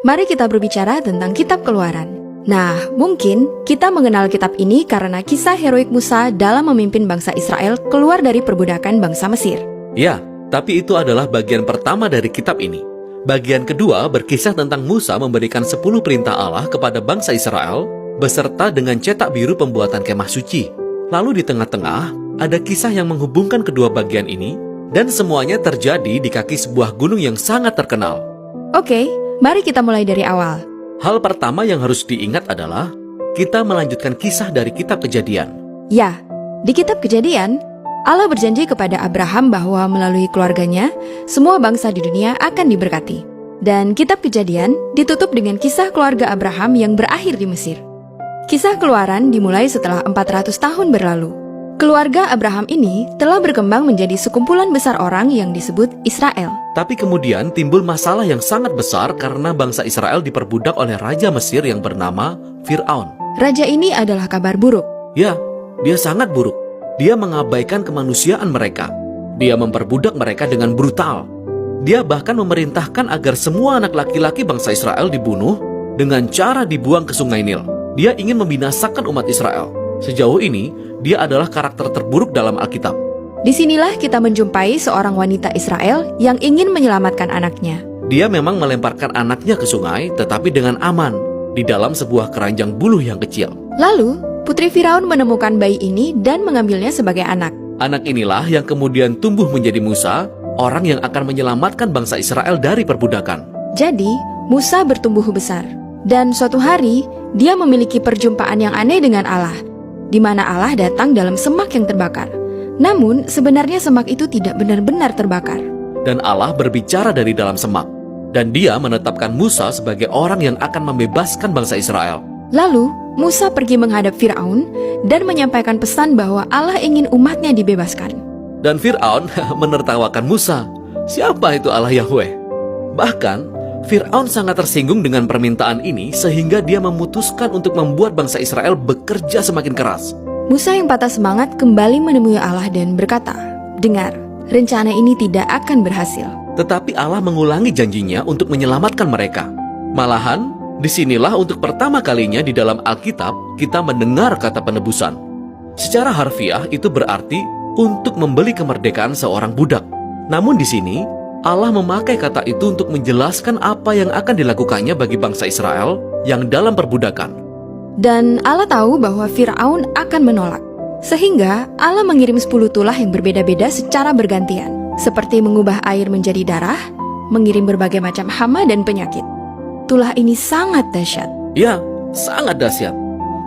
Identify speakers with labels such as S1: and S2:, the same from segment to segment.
S1: Mari kita berbicara tentang Kitab Keluaran. Nah, mungkin kita mengenal kitab ini karena kisah heroik Musa dalam memimpin bangsa Israel keluar dari perbudakan bangsa Mesir.
S2: Ya, tapi itu adalah bagian pertama dari kitab ini. Bagian kedua berkisah tentang Musa memberikan 10 perintah Allah kepada bangsa Israel beserta dengan cetak biru pembuatan kemah suci. Lalu di tengah-tengah ada kisah yang menghubungkan kedua bagian ini dan semuanya terjadi di kaki sebuah gunung yang sangat terkenal.
S1: Oke, mari kita mulai dari awal.
S2: Hal pertama yang harus diingat adalah kita melanjutkan kisah dari kitab Kejadian.
S1: Ya, di kitab Kejadian, Allah berjanji kepada Abraham bahwa melalui keluarganya, semua bangsa di dunia akan diberkati. Dan kitab Kejadian ditutup dengan kisah keluarga Abraham yang berakhir di Mesir. Kisah Keluaran dimulai setelah 400 tahun berlalu. Keluarga Abraham ini telah berkembang menjadi sekumpulan besar orang yang disebut Israel.
S2: Tapi kemudian timbul masalah yang sangat besar karena bangsa Israel diperbudak oleh Raja Mesir yang bernama Fir'aun.
S1: Raja ini adalah kabar buruk.
S2: Ya, dia sangat buruk. Dia mengabaikan kemanusiaan mereka. Dia memperbudak mereka dengan brutal. Dia bahkan memerintahkan agar semua anak laki-laki bangsa Israel dibunuh dengan cara dibuang ke Sungai Nil. Dia ingin membinasakan umat Israel. Sejauh ini, dia adalah karakter terburuk dalam Alkitab.
S1: Disinilah kita menjumpai seorang wanita Israel yang ingin menyelamatkan anaknya.
S2: Dia memang melemparkan anaknya ke sungai, tetapi dengan aman, di dalam sebuah keranjang buluh yang kecil.
S1: Lalu, putri Firaun menemukan bayi ini dan mengambilnya sebagai anak.
S2: Anak inilah yang kemudian tumbuh menjadi Musa, orang yang akan menyelamatkan bangsa Israel dari perbudakan.
S1: Jadi, Musa bertumbuh besar. Dan suatu hari, dia memiliki perjumpaan yang aneh dengan Allah, di mana Allah datang dalam semak yang terbakar. Namun, sebenarnya semak itu tidak benar-benar terbakar.
S2: Dan Allah berbicara dari dalam semak. Dan dia menetapkan Musa sebagai orang yang akan membebaskan bangsa Israel.
S1: Lalu, Musa pergi menghadap Firaun dan menyampaikan pesan bahwa Allah ingin umatnya dibebaskan.
S2: Dan Fir'aun menertawakan Musa. Siapa itu Allah Yahweh? Bahkan, Fir'aun sangat tersinggung dengan permintaan ini sehingga dia memutuskan untuk membuat bangsa Israel bekerja semakin keras.
S1: Musa yang patah semangat kembali menemui Allah dan berkata, "Dengar, rencana ini tidak akan berhasil."
S2: Tetapi Allah mengulangi janjinya untuk menyelamatkan mereka. Malahan, disinilah untuk pertama kalinya di dalam Alkitab kita mendengar kata penebusan. Secara harfiah itu berarti untuk membeli kemerdekaan seorang budak. Namun di sini, Allah memakai kata itu untuk menjelaskan apa yang akan dilakukannya bagi bangsa Israel yang dalam perbudakan.
S1: Dan Allah tahu bahwa Firaun akan menolak. Sehingga Allah mengirim 10 tulah yang berbeda-beda secara bergantian, seperti mengubah air menjadi darah, mengirim berbagai macam hama dan penyakit. Tulah ini sangat dahsyat.
S2: Ya, sangat dahsyat.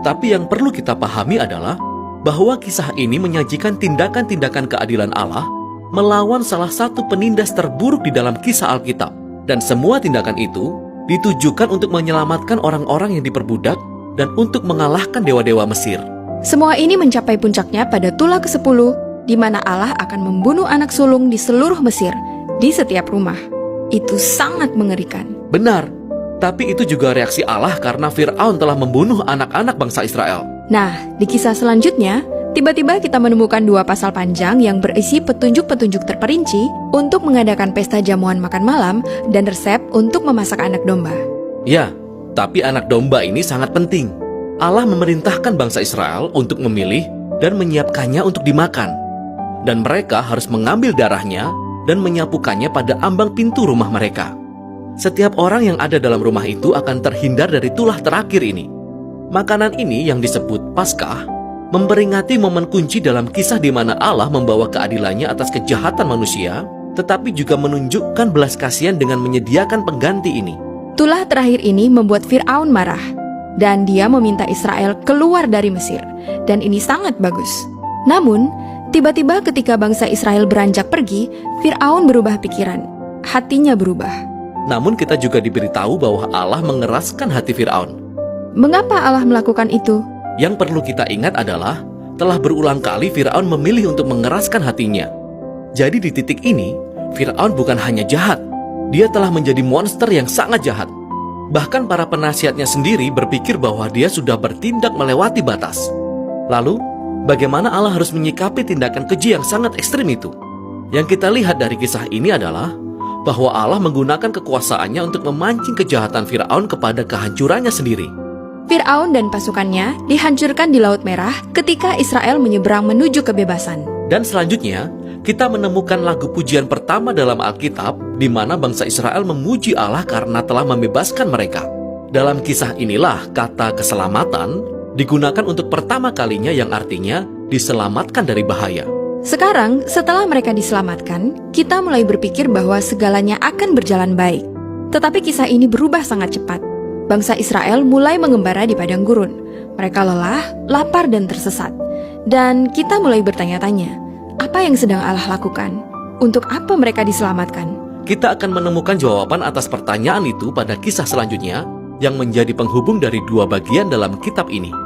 S2: Tapi yang perlu kita pahami adalah bahwa kisah ini menyajikan tindakan-tindakan keadilan Allah melawan salah satu penindas terburuk di dalam kisah Alkitab. Dan semua tindakan itu ditujukan untuk menyelamatkan orang-orang yang diperbudak dan untuk mengalahkan dewa-dewa Mesir.
S1: Semua ini mencapai puncaknya pada tulah ke-10, di mana Allah akan membunuh anak sulung di seluruh Mesir, di setiap rumah. Itu sangat mengerikan.
S2: Benar, tapi itu juga reaksi Allah karena Fir'aun telah membunuh anak-anak bangsa Israel.
S1: Nah, di kisah selanjutnya, tiba-tiba kita menemukan 2 pasal panjang yang berisi petunjuk-petunjuk terperinci untuk mengadakan pesta jamuan makan malam dan resep untuk memasak anak domba.
S2: Ya, tapi anak domba ini sangat penting. Allah memerintahkan bangsa Israel untuk memilih dan menyiapkannya untuk dimakan. Dan mereka harus mengambil darahnya dan menyapukannya pada ambang pintu rumah mereka. Setiap orang yang ada dalam rumah itu akan terhindar dari tulah terakhir ini. Makanan ini yang disebut Paskah memperingati momen kunci dalam kisah di mana Allah membawa keadilannya atas kejahatan manusia, tetapi juga menunjukkan belas kasihan dengan menyediakan pengganti ini.
S1: Tulah terakhir ini membuat Fir'aun marah, dan dia meminta Israel keluar dari Mesir, dan ini sangat bagus. Namun, tiba-tiba ketika bangsa Israel beranjak pergi, Fir'aun berubah pikiran, hatinya berubah.
S2: Namun kita juga diberitahu bahwa Allah mengeraskan hati Fir'aun.
S1: Mengapa Allah melakukan itu?
S2: Yang perlu kita ingat adalah, telah berulang kali Fir'aun memilih untuk mengeraskan hatinya. Jadi di titik ini, Fir'aun bukan hanya jahat, dia telah menjadi monster yang sangat jahat. Bahkan para penasihatnya sendiri berpikir bahwa dia sudah bertindak melewati batas. Lalu, bagaimana Allah harus menyikapi tindakan keji yang sangat ekstrim itu? Yang kita lihat dari kisah ini adalah bahwa Allah menggunakan kekuasaannya untuk memancing kejahatan Firaun kepada kehancurannya sendiri.
S1: Firaun dan pasukannya dihancurkan di Laut Merah ketika Israel menyeberang menuju kebebasan.
S2: Dan selanjutnya, kita menemukan lagu pujian pertama dalam Alkitab di mana bangsa Israel memuji Allah karena telah membebaskan mereka. Dalam kisah inilah kata keselamatan digunakan untuk pertama kalinya yang artinya diselamatkan dari bahaya.
S1: Sekarang, setelah mereka diselamatkan, kita mulai berpikir bahwa segalanya akan berjalan baik. Tetapi kisah ini berubah sangat cepat. Bangsa Israel mulai mengembara di padang gurun. Mereka lelah, lapar, dan tersesat. Dan kita mulai bertanya-tanya, apa yang sedang Allah lakukan? Untuk apa mereka diselamatkan?
S2: Kita akan menemukan jawaban atas pertanyaan itu pada kisah selanjutnya yang menjadi penghubung dari dua bagian dalam kitab ini.